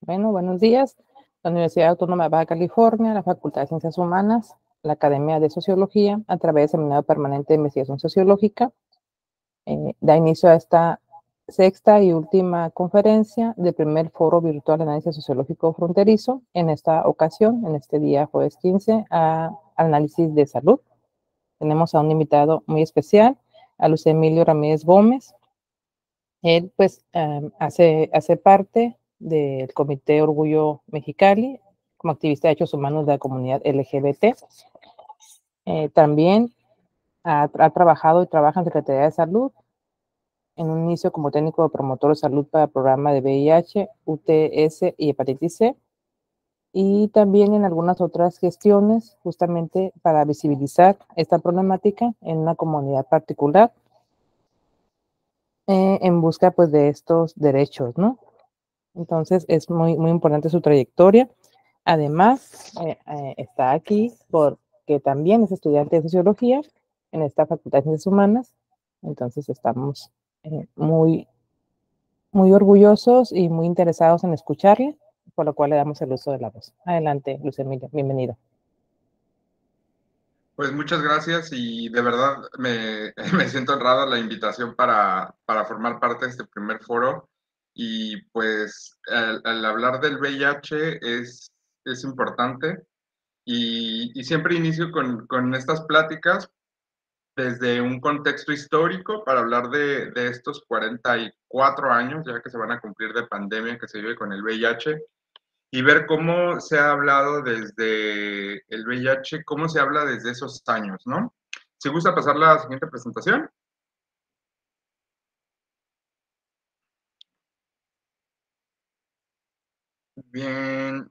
Bueno, buenos días. La Universidad Autónoma de Baja California, la Facultad de Ciencias Humanas, la Academia de Sociología, a través del Seminario Permanente de Investigación Sociológica, da inicio a esta sexta y última conferencia del primer foro virtual de análisis sociológico fronterizo. En esta ocasión, en este día jueves 15, a análisis de salud. Tenemos a un invitado muy especial, a Luis Emilio Ramírez Gómez. Él pues hace parte del Comité Orgullo Mexicali como activista de derechos humanos de la comunidad LGBT. También ha trabajado y trabaja en Secretaría de Salud, en un inicio como técnico de promotor de salud para el programa de VIH, UTS y hepatitis C, y también en algunas otras gestiones justamente para visibilizar esta problemática en una comunidad particular en busca pues de estos derechos, ¿no? Entonces es muy, muy importante su trayectoria. Además, está aquí porque también es estudiante de sociología en esta Facultad de Ciencias Humanas. Entonces estamos muy, muy orgullosos y muy interesados en escucharle, por lo cual le damos el uso de la voz. Adelante, Luis Emilio, bienvenido. Pues muchas gracias y de verdad me siento honrado la invitación para formar parte de este primer foro. Y pues al hablar del VIH es importante y siempre inicio con estas pláticas desde un contexto histórico para hablar de estos 44 años ya que se van a cumplir de pandemia que se vive con el VIH y ver cómo se ha hablado desde el VIH, cómo se habla desde esos años, ¿no? Si gusta pasar la siguiente presentación. Bien.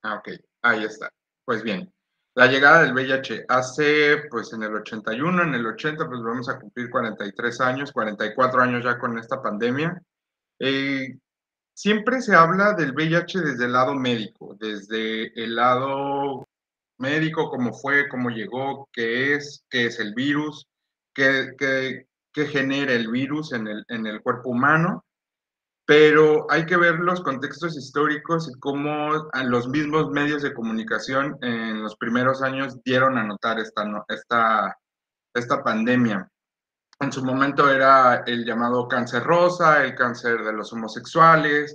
Ok, ahí está. Pues bien, la llegada del VIH hace, pues en el 81, en el 80, pues vamos a cumplir 43 años, 44 años ya con esta pandemia. Eh, Siempre se habla del VIH desde el lado médico, desde el lado médico, cómo fue, cómo llegó, qué es el virus, qué genera el virus en el cuerpo humano, pero hay que ver los contextos históricos y cómo los mismos medios de comunicación en los primeros años dieron a notar esta pandemia. En su momento era el llamado cáncer rosa, el cáncer de los homosexuales,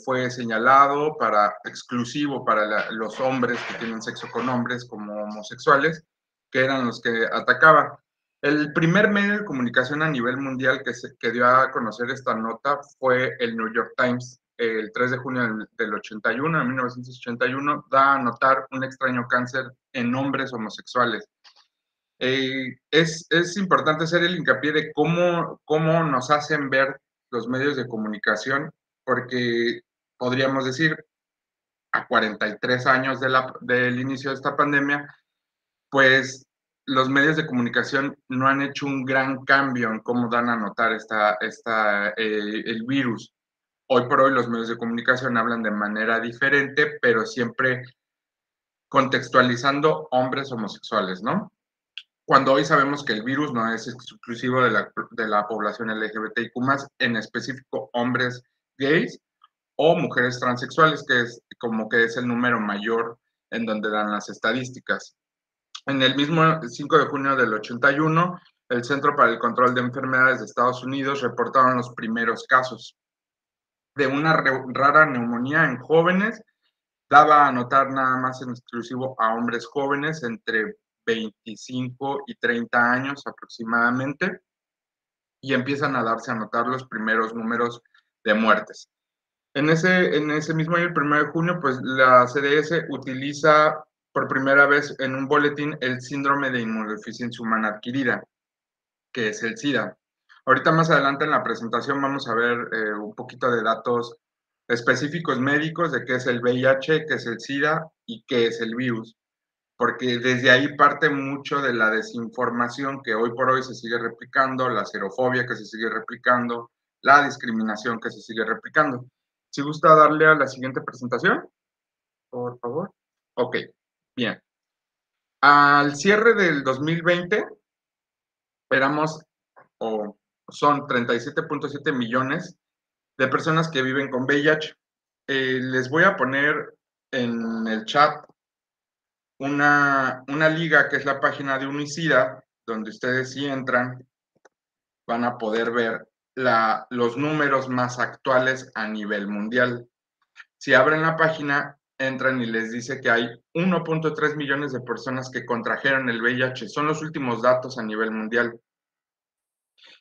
fue señalado para exclusivo para los hombres que tienen sexo con hombres como homosexuales, que eran los que atacaban. El primer medio de comunicación a nivel mundial que dio a conocer esta nota fue el New York Times. El 3 de junio del 81, de 1981, da a notar un extraño cáncer en hombres homosexuales. Es importante hacer el hincapié de cómo nos hacen ver los medios de comunicación, porque podríamos decir, a 43 años del inicio de esta pandemia, pues los medios de comunicación no han hecho un gran cambio en cómo dan a notar el virus. Hoy por hoy los medios de comunicación hablan de manera diferente, pero siempre contextualizando hombres homosexuales, ¿no? Cuando hoy sabemos que el virus no es exclusivo de la población LGBTIQ+, en específico hombres gays o mujeres transexuales, que es como que es el número mayor en donde dan las estadísticas. En el mismo 5 de junio del 81, el Centro para el Control de Enfermedades de Estados Unidos reportaron los primeros casos de una rara neumonía en jóvenes. Daba a notar nada más en exclusivo a hombres jóvenes entre 25 y 30 años aproximadamente, y empiezan a darse a notar los primeros números de muertes. En ese mismo año, el 1 de junio, pues la CDS utiliza por primera vez en un boletín el síndrome de inmunodeficiencia humana adquirida, que es el SIDA. Ahorita más adelante en la presentación vamos a ver un poquito de datos específicos médicos de qué es el VIH, qué es el SIDA y qué es el virus, porque desde ahí parte mucho de la desinformación que hoy por hoy se sigue replicando, la xerofobia que se sigue replicando, la discriminación que se sigue replicando. Si gusta darle a la siguiente presentación, por favor. Ok, bien. Al cierre del 2020, éramos, o son 37.7 millones de personas que viven con VIH. Les voy a poner en el chat una liga que es la página de Unicida, donde ustedes si entran van a poder ver los números más actuales a nivel mundial. Si abren la página, entran y les dice que hay 1.3 millones de personas que contrajeron el VIH. Son los últimos datos a nivel mundial.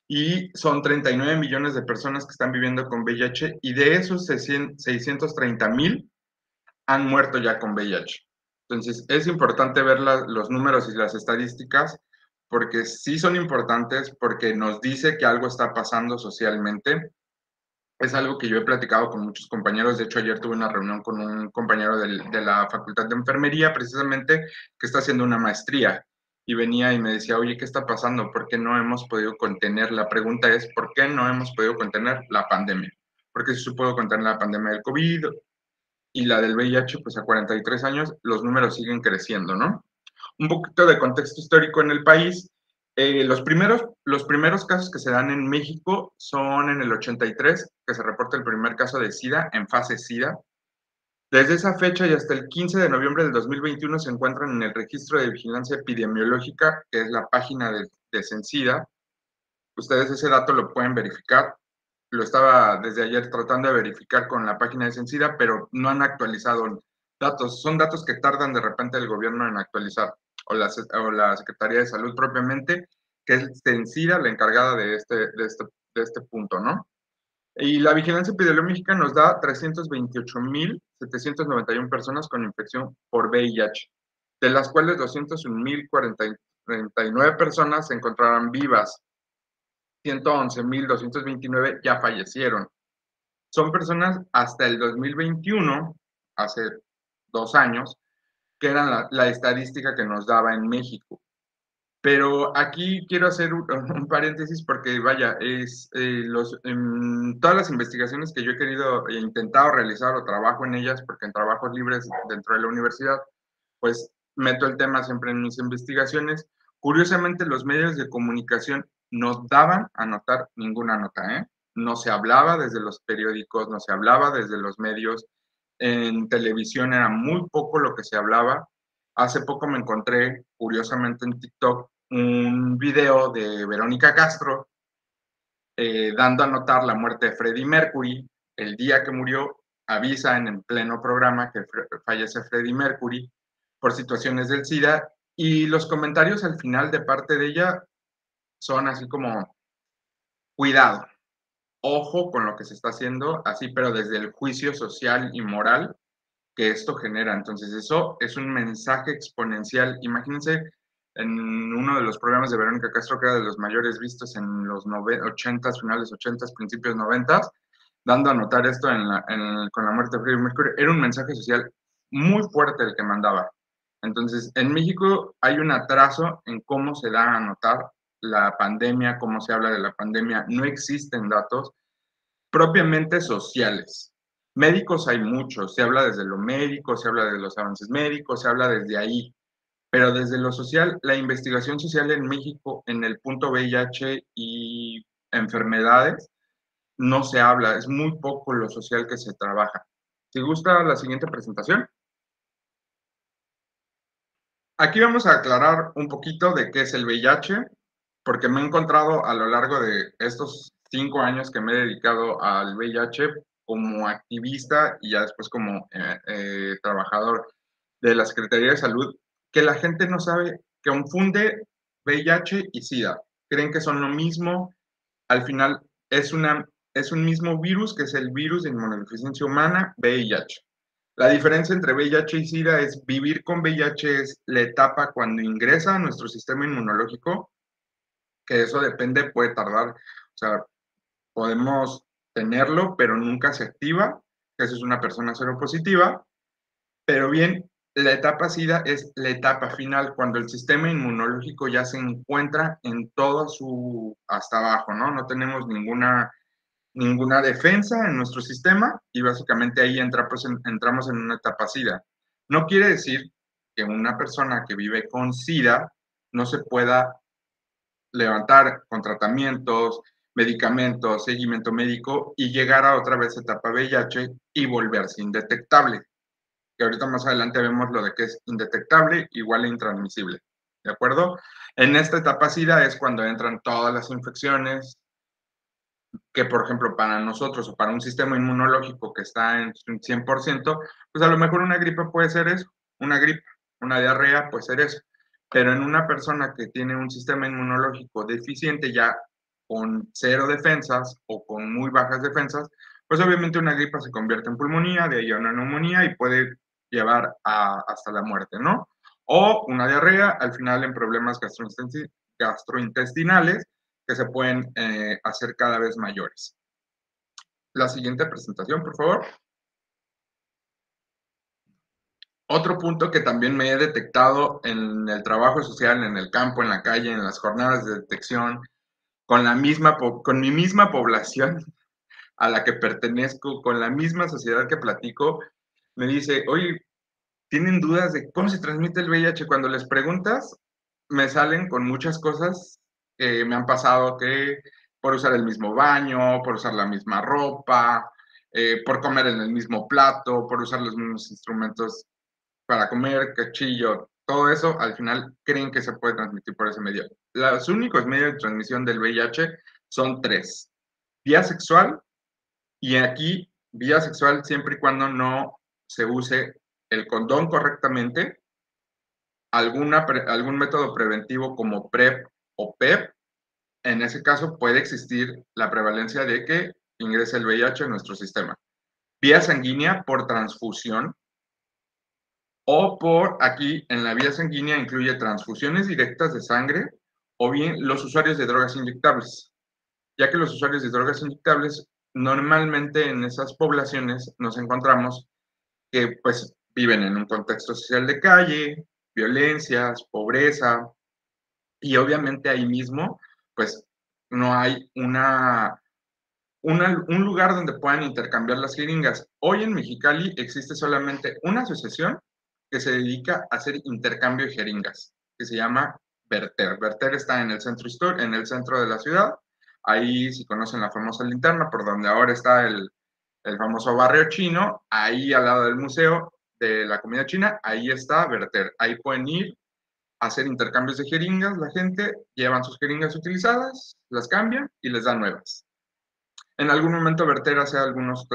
Y son 39 millones de personas que están viviendo con VIH y de esos 630,000 han muerto ya con VIH. Entonces, es importante ver los números y las estadísticas porque sí son importantes, porque nos dice que algo está pasando socialmente. Es algo que yo he platicado con muchos compañeros. De hecho, ayer tuve una reunión con un compañero de la Facultad de Enfermería, precisamente, que está haciendo una maestría. Y venía y me decía, oye, ¿qué está pasando? ¿Por qué no hemos podido contener? La pregunta es, ¿por qué no hemos podido contener la pandemia? Porque si se pudo contener la pandemia del COVID y la del VIH, pues a 43 años los números siguen creciendo, ¿no? Un poquito de contexto histórico en el país. Los primeros casos que se dan en México son en el 83, que se reporta el primer caso de SIDA en fase SIDA. Desde esa fecha y hasta el 15 de noviembre del 2021 se encuentran en el registro de vigilancia epidemiológica, que es la página de Censida. Ustedes ese dato lo pueden verificar. Lo estaba desde ayer tratando de verificar con la página de Censida, pero no han actualizado datos. Son datos que tardan de repente el gobierno en actualizar, o la Secretaría de Salud propiamente, que es Censida la encargada de este punto, ¿no? Y la vigilancia epidemiológica nos da 328,791 personas con infección por VIH, de las cuales 201,039 personas se encontrarán vivas, 111,229 ya fallecieron. Son personas hasta el 2021, hace 2 años, que eran la estadística que nos daba en México. Pero aquí quiero hacer un paréntesis porque, vaya, todas las investigaciones que yo he querido e intentado realizar o trabajo en ellas, porque en trabajos libres dentro de la universidad, pues meto el tema siempre en mis investigaciones. Curiosamente, los medios de comunicación no daban a notar ninguna nota, ¿eh? No se hablaba desde los periódicos, no se hablaba desde los medios. En televisión era muy poco lo que se hablaba. Hace poco me encontré, curiosamente en TikTok, un video de Verónica Castro dando a notar la muerte de Freddie Mercury. El día que murió, avisa en pleno programa que fallece Freddie Mercury por situaciones del SIDA, y los comentarios al final de parte de ella son así como, cuidado, ojo con lo que se está haciendo, así, pero desde el juicio social y moral que esto genera. Entonces, eso es un mensaje exponencial. Imagínense en uno de los programas de Verónica Castro, que era de los mayores vistos en los 80s, finales 80s, principios 90s, dando a notar esto con la muerte de Freddie Mercury. Era un mensaje social muy fuerte el que mandaba. Entonces, en México hay un atraso en cómo se da a notar la pandemia, cómo se habla de la pandemia. No existen datos propiamente sociales. Médicos hay muchos, se habla desde lo médico, se habla de los avances médicos, se habla desde ahí, pero desde lo social, la investigación social en México en el punto VIH y enfermedades no se habla, es muy poco lo social que se trabaja. Si gusta la siguiente presentación. Aquí vamos a aclarar un poquito de qué es el VIH, porque me he encontrado a lo largo de estos 5 años que me he dedicado al VIH como activista y ya después como trabajador de la Secretaría de Salud, que la gente no sabe, que confunde VIH y SIDA. Creen que son lo mismo. Al final es un mismo virus, que es el virus de inmunodeficiencia humana, VIH. La diferencia entre VIH y SIDA es vivir con VIH es la etapa cuando ingresa a nuestro sistema inmunológico, que eso depende, puede tardar, o sea, podemos tenerlo, pero nunca se activa, que eso es una persona seropositiva, pero bien, la etapa SIDA es la etapa final, cuando el sistema inmunológico ya se encuentra en todo hasta abajo, ¿no? No tenemos ninguna defensa en nuestro sistema y básicamente ahí entramos en una etapa SIDA. No quiere decir que una persona que vive con SIDA no se pueda levantar con tratamientos, medicamentos, seguimiento médico y llegar a otra vez etapa VIH y volverse indetectable. Que ahorita más adelante vemos lo de que es indetectable igual a intransmisible, ¿de acuerdo? En esta etapa SIDA es cuando entran todas las infecciones que, por ejemplo, para nosotros o para un sistema inmunológico que está en 100%, pues a lo mejor una gripe puede ser eso, una gripe, una diarrea puede ser eso, pero en una persona que tiene un sistema inmunológico deficiente ya con cero defensas o con muy bajas defensas, pues obviamente una gripa se convierte en pulmonía, de ahí a una neumonía y puede llevar hasta la muerte, ¿no? O una diarrea, al final en problemas gastrointestinales que se pueden hacer cada vez mayores. La siguiente presentación, por favor. Otro punto que también me he detectado en el trabajo social, en el campo, en la calle, en las jornadas de detección, con mi misma población a la que pertenezco, con la misma sociedad que platico, me dice, oye, ¿tienen dudas de cómo se transmite el VIH? Cuando les preguntas, me salen con muchas cosas que me han pasado, que por usar el mismo baño, por usar la misma ropa, por comer en el mismo plato, por usar los mismos instrumentos para comer, cuchillo, todo eso, al final creen que se puede transmitir por ese medio. Los únicos medios de transmisión del VIH son tres. Vía sexual, y aquí vía sexual siempre y cuando no se use el condón correctamente, algún método preventivo como PrEP o PEP, en ese caso puede existir la prevalencia de que ingrese el VIH en nuestro sistema. Vía sanguínea por transfusión o por aquí en la vía sanguínea incluye transfusiones directas de sangre o bien los usuarios de drogas inyectables, ya que los usuarios de drogas inyectables normalmente en esas poblaciones nos encontramos que pues viven en un contexto social de calle, violencias, pobreza, y obviamente ahí mismo pues no hay un lugar donde puedan intercambiar las jeringas. Hoy en Mexicali existe solamente una asociación que se dedica a hacer intercambio de jeringas, que se llama Verter. Verter está en el en el centro de la ciudad. Ahí, si conocen la famosa linterna, por donde ahora está el famoso barrio chino, ahí al lado del museo de la comida china, ahí está Verter. Ahí pueden ir a hacer intercambios de jeringas, la gente llevan sus jeringas utilizadas, las cambian y les dan nuevas. En algún momento Berter hace unos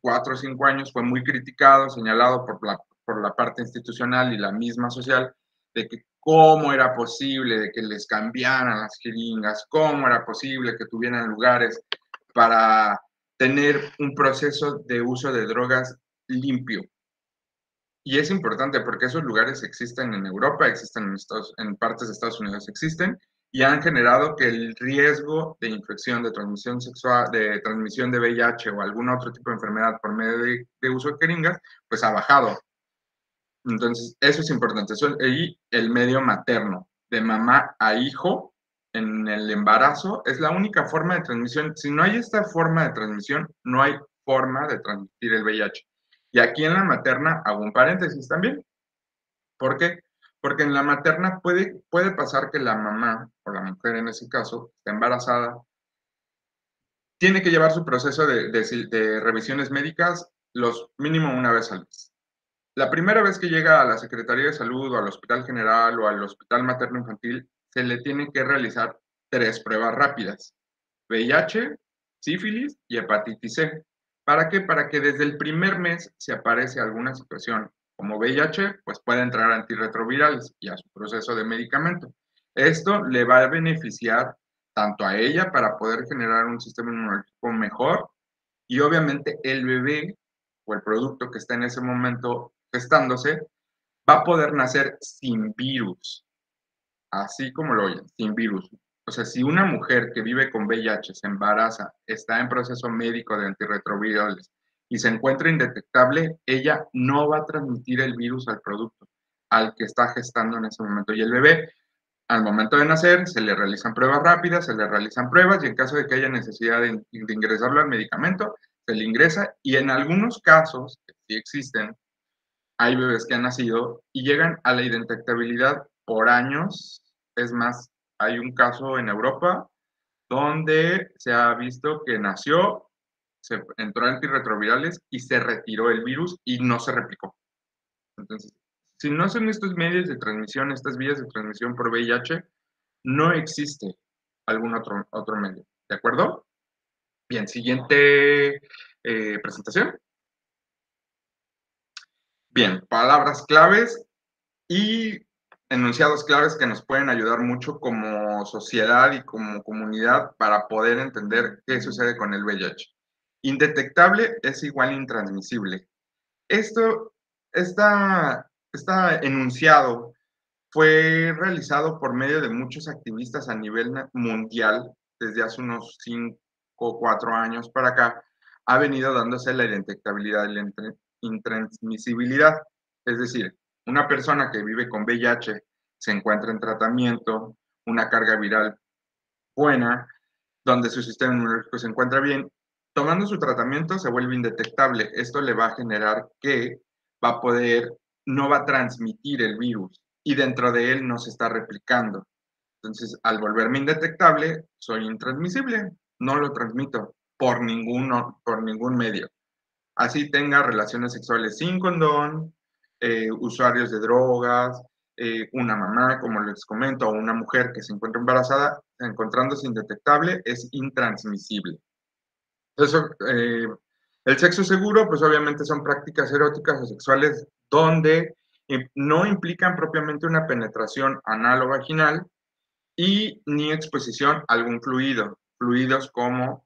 4 o 5 años fue muy criticado, señalado por la parte institucional y la misma social, de que cómo era posible de que les cambiaran las jeringas, cómo era posible que tuvieran lugares para tener un proceso de uso de drogas limpio. Y es importante porque esos lugares existen en Europa, existen en partes de Estados Unidos, existen y han generado que el riesgo de infección, de transmisión sexual, de transmisión de VIH o algún otro tipo de enfermedad por medio de uso de jeringas, pues ha bajado. Entonces, eso es importante. Y el medio materno, de mamá a hijo, en el embarazo, es la única forma de transmisión. Si no hay esta forma de transmisión, no hay forma de transmitir el VIH. Y aquí en la materna hago un paréntesis también. ¿Por qué? Porque en la materna puede pasar que la mamá, o la mujer en ese caso, está embarazada, tiene que llevar su proceso de revisiones médicas los mínimo una vez al mes. La primera vez que llega a la Secretaría de Salud o al Hospital General o al Hospital Materno Infantil, se le tienen que realizar 3 pruebas rápidas: VIH, sífilis y hepatitis C. ¿Para qué? Para que desde el primer mes, si aparece alguna situación como VIH, pues pueda entrar antirretrovirales y a su proceso de medicamento. Esto le va a beneficiar tanto a ella para poder generar un sistema inmunológico mejor y obviamente el bebé o el producto que está en ese momento gestándose va a poder nacer sin virus, así como lo oyen, sin virus. O sea, si una mujer que vive con VIH se embaraza, está en proceso médico de antirretrovirales y se encuentra indetectable, ella no va a transmitir el virus al producto, al que está gestando en ese momento. Y el bebé, al momento de nacer, se le realizan pruebas rápidas, se le realizan pruebas y en caso de que haya necesidad de ingresarlo al medicamento, se le ingresa y en algunos casos, que sí existen, hay bebés que han nacido y llegan a la indetectabilidad por años. Es más, hay un caso en Europa donde se ha visto que nació, se entró antirretrovirales y se retiró el virus y no se replicó. Entonces, si no son estos medios de transmisión, estas vías de transmisión por VIH, no existe algún otro medio. ¿De acuerdo? Bien, siguiente presentación. Bien, palabras claves y enunciados claves que nos pueden ayudar mucho como sociedad y como comunidad para poder entender qué sucede con el VIH. Indetectable es igual a intransmisible. Esto, esta enunciado fue realizado por medio de muchos activistas a nivel mundial desde hace unos 5 o 4 años para acá. Ha venido dándose la indetectabilidad y la intransmisibilidad. Es decir, una persona que vive con VIH se encuentra en tratamiento, una carga viral buena, donde su sistema inmunológico se encuentra bien, tomando su tratamiento se vuelve indetectable. Esto le va a generar que va a poder, no va a transmitir el virus y dentro de él no se está replicando. Entonces, al volverme indetectable, soy intransmisible, no lo transmito por ningún medio. Así tenga relaciones sexuales sin condón, usuarios de drogas, una mamá, como les comento, o una mujer que se encuentra embarazada, encontrándose indetectable, es intransmisible. Eso, el sexo seguro, pues obviamente son prácticas eróticas o sexuales donde no implican propiamente una penetración anal o vaginal y ni exposición a algún fluido, fluidos como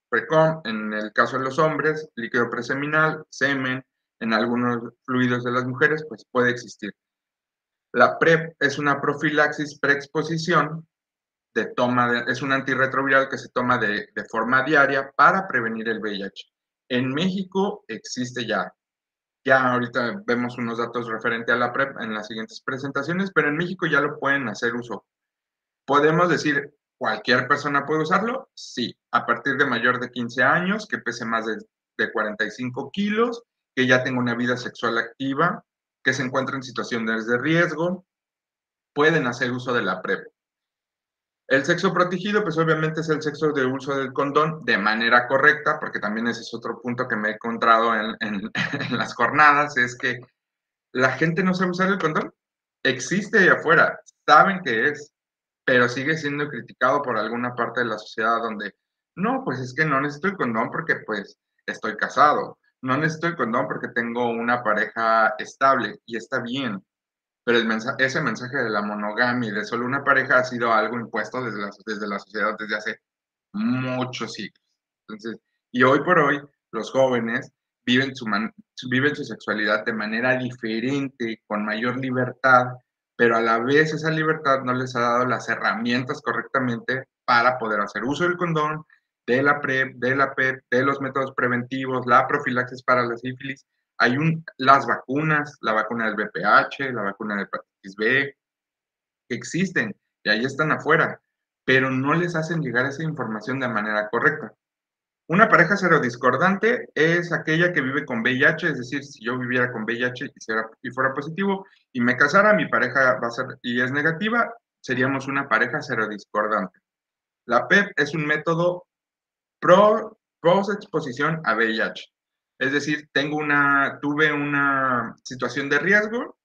PRECOM, en el caso de los hombres, líquido preseminal, semen, en algunos fluidos de las mujeres, pues puede existir. La PrEP es una profilaxis preexposición es un antirretroviral que se toma de forma diaria para prevenir el VIH. En México existe ya ahorita vemos unos datos referente a la PrEP en las siguientes presentaciones, pero en México ya lo pueden hacer uso. ¿Podemos decir cualquier persona puede usarlo? Sí, a partir de mayor de 15 años, que pese más de 45 kilos, que ya tenga una vida sexual activa, que se encuentre en situaciones de riesgo, pueden hacer uso de la PrEP. El sexo protegido, pues obviamente es el sexo de uso del condón de manera correcta, porque también ese es otro punto que me he encontrado en las jornadas, es que la gente no sabe usar el condón. Existe ahí afuera, saben que es, pero sigue siendo criticado por alguna parte de la sociedad donde, no, pues es que no necesito el condón porque pues estoy casado, no necesito el condón porque tengo una pareja estable y está bien, pero ese mensaje de la monogamia y de solo una pareja ha sido algo impuesto desde la sociedad desde hace muchos siglos. Entonces, y hoy por hoy, los jóvenes viven su sexualidad de manera diferente, con mayor libertad, pero a la vez esa libertad no les ha dado las herramientas correctamente para poder hacer uso del condón, de la PrEP, de la PEP, de los métodos preventivos, la profilaxis para la sífilis. Las vacunas, la vacuna del VPH, la vacuna de hepatitis B, que existen y ahí están afuera, pero no les hacen llegar esa información de manera correcta. Una pareja serodiscordante es aquella que vive con VIH, es decir, si yo viviera con VIH y fuera positivo y me casara, mi pareja va a ser y es negativa, seríamos una pareja serodiscordante. La PEP es un método post-exposición a VIH. Es decir, tuve una situación de riesgo,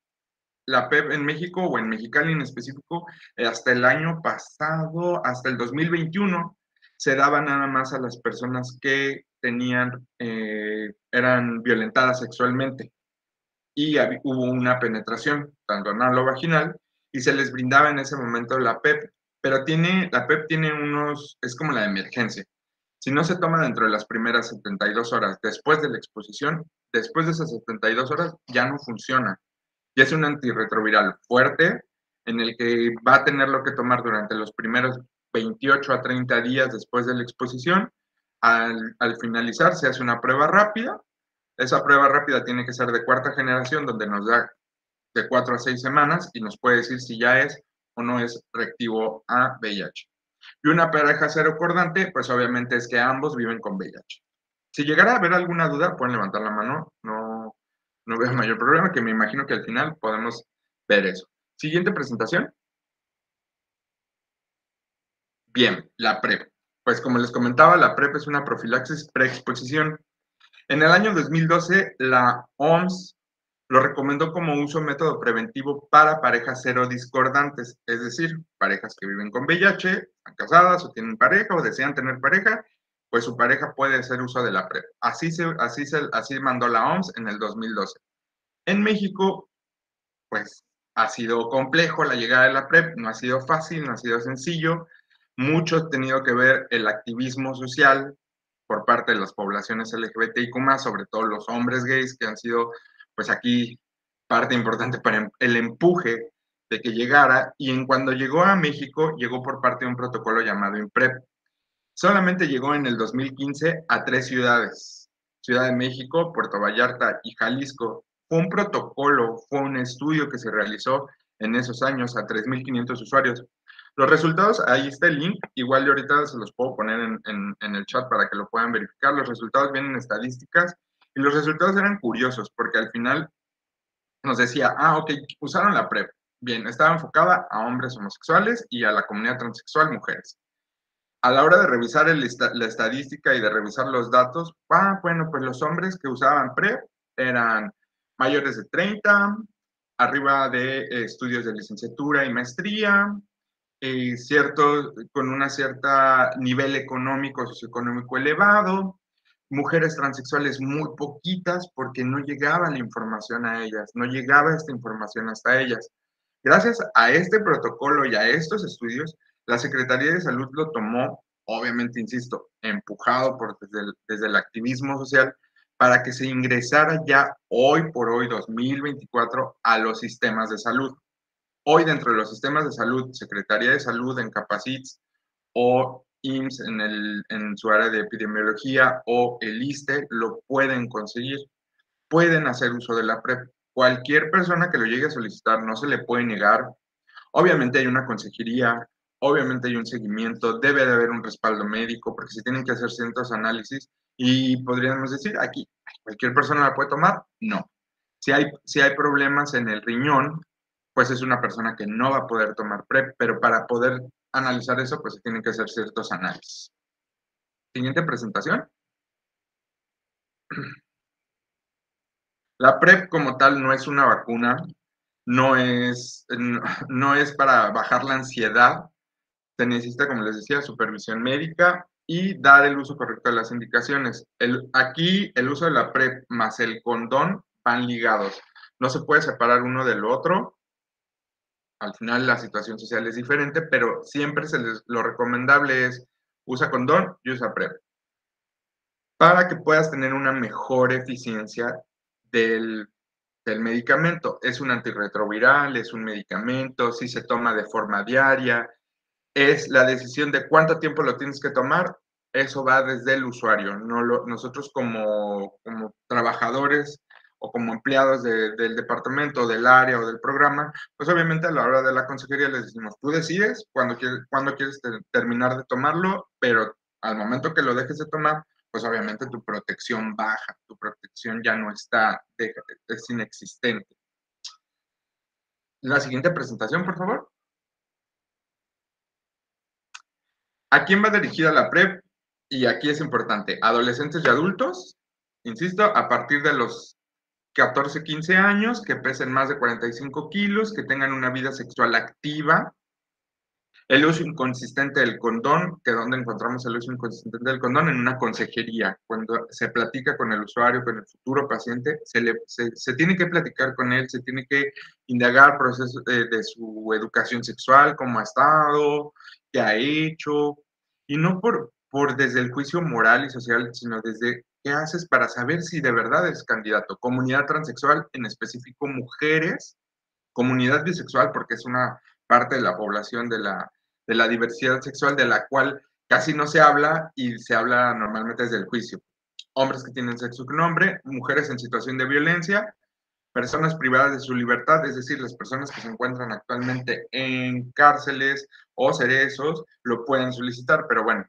la PEP en México o en Mexicali en específico, hasta el año pasado, hasta el 2021, se daba nada más a las personas que eran violentadas sexualmente y hubo una penetración, tanto anal o vaginal, y se les brindaba en ese momento la PEP, pero la PEP tiene es como la emergencia. Si no se toma dentro de las primeras 72 horas después de la exposición, después de esas 72 horas ya no funciona. Y es un antirretroviral fuerte en el que va a tener lo que tomar durante los primeros 28 a 30 días después de la exposición. Al finalizar se hace una prueba rápida. Esa prueba rápida tiene que ser de cuarta generación, donde nos da de 4 a 6 semanas y nos puede decir si ya es o no es reactivo a VIH. Y una pareja serocordante, pues obviamente es que ambos viven con VIH. Si llegara a haber alguna duda, pueden levantar la mano, no veo mayor problema, que me imagino que al final podemos ver eso. Siguiente presentación. Bien, la PrEP. Pues como les comentaba, la PrEP es una profilaxis preexposición. En el año 2012, la OMS lo recomendó como uso método preventivo para parejas serodiscordantes, es decir, parejas que viven con VIH, están casadas o tienen pareja o desean tener pareja, pues su pareja puede hacer uso de la PrEP. Así mandó la OMS en el 2012. En México, pues ha sido complejo la llegada de la PrEP, no ha sido fácil, no ha sido sencillo. Mucho ha tenido que ver el activismo social por parte de las poblaciones LGBTIQ+, sobre todo los hombres gays, que han sido, pues aquí, parte importante para el empuje de que llegara. Y en cuando llegó a México, llegó por parte de un protocolo llamado INPREP. Solamente llegó en el 2015 a 3 ciudades, Ciudad de México, Puerto Vallarta y Jalisco. Fue un protocolo, fue un estudio que se realizó en esos años a 3.500 usuarios. Los resultados, ahí está el link, igual de ahorita se los puedo poner en el chat para que lo puedan verificar. Los resultados vienen en estadísticas y los resultados eran curiosos porque al final nos decía, ok, usaron la PrEP. Bien, estaba enfocada a hombres homosexuales y a la comunidad transexual, mujeres. A la hora de revisar la estadística y de revisar los datos, bueno, pues los hombres que usaban PrEP eran mayores de 30, arriba de estudios de licenciatura y maestría, con un cierto nivel económico, socioeconómico elevado, mujeres transexuales muy poquitas porque no llegaba la información a ellas, no llegaba esta información hasta ellas. Gracias a este protocolo y a estos estudios, la Secretaría de Salud lo tomó, obviamente, insisto, empujado desde el activismo social, para que se ingresara ya hoy por hoy, 2024, a los sistemas de salud. Hoy dentro de los sistemas de salud, Secretaría de Salud en Capacits o IMSS en su área de epidemiología o el ISSSTE lo pueden conseguir, pueden hacer uso de la PrEP. Cualquier persona que lo llegue a solicitar no se le puede negar. Obviamente hay una consejería, obviamente hay un seguimiento, debe de haber un respaldo médico porque se tienen que hacer ciertos análisis y podríamos decir, aquí, ¿cualquier persona la puede tomar? No. Si hay problemas en el riñón, pues es una persona que no va a poder tomar PrEP, pero para poder analizar eso, pues se tienen que hacer ciertos análisis. Siguiente presentación. La PrEP como tal no es una vacuna, no es para bajar la ansiedad. Se necesita, como les decía, supervisión médica y dar el uso correcto de las indicaciones. Aquí el uso de la PrEP más el condón van ligados. No se puede separar uno del otro. Al final la situación social es diferente, pero siempre lo recomendable es usa condón y usa PrEP para que puedas tener una mejor eficiencia del medicamento. Es un antirretroviral, es un medicamento, si se toma de forma diaria, es la decisión de cuánto tiempo lo tienes que tomar, eso va desde el usuario. Nosotros como trabajadores o como empleados del departamento, del área o del programa, pues obviamente a la hora de la consejería les decimos, tú decides cuándo quieres terminar de tomarlo, pero al momento que lo dejes de tomar, pues obviamente tu protección baja, tu protección ya no está, es inexistente. La siguiente presentación, por favor. ¿A quién va dirigida la PrEP? Y aquí es importante, adolescentes y adultos, insisto, a partir de los 14, 15 años, que pesen más de 45 kilos, que tengan una vida sexual activa. El uso inconsistente del condón, que donde encontramos el uso inconsistente del condón, en una consejería. Cuando se platica con el usuario, con el futuro paciente, se tiene que platicar con él, se tiene que indagar procesos de su educación sexual, cómo ha estado, qué ha hecho, y no por desde el juicio moral y social, sino desde qué haces para saber si de verdad es candidato. Comunidad transexual, en específico mujeres, comunidad bisexual, porque es una parte de la población de la diversidad sexual de la cual casi no se habla y se habla normalmente desde el juicio. Hombres que tienen sexo con hombre, mujeres en situación de violencia, personas privadas de su libertad, es decir, las personas que se encuentran actualmente en cárceles o cerezos, lo pueden solicitar, pero bueno,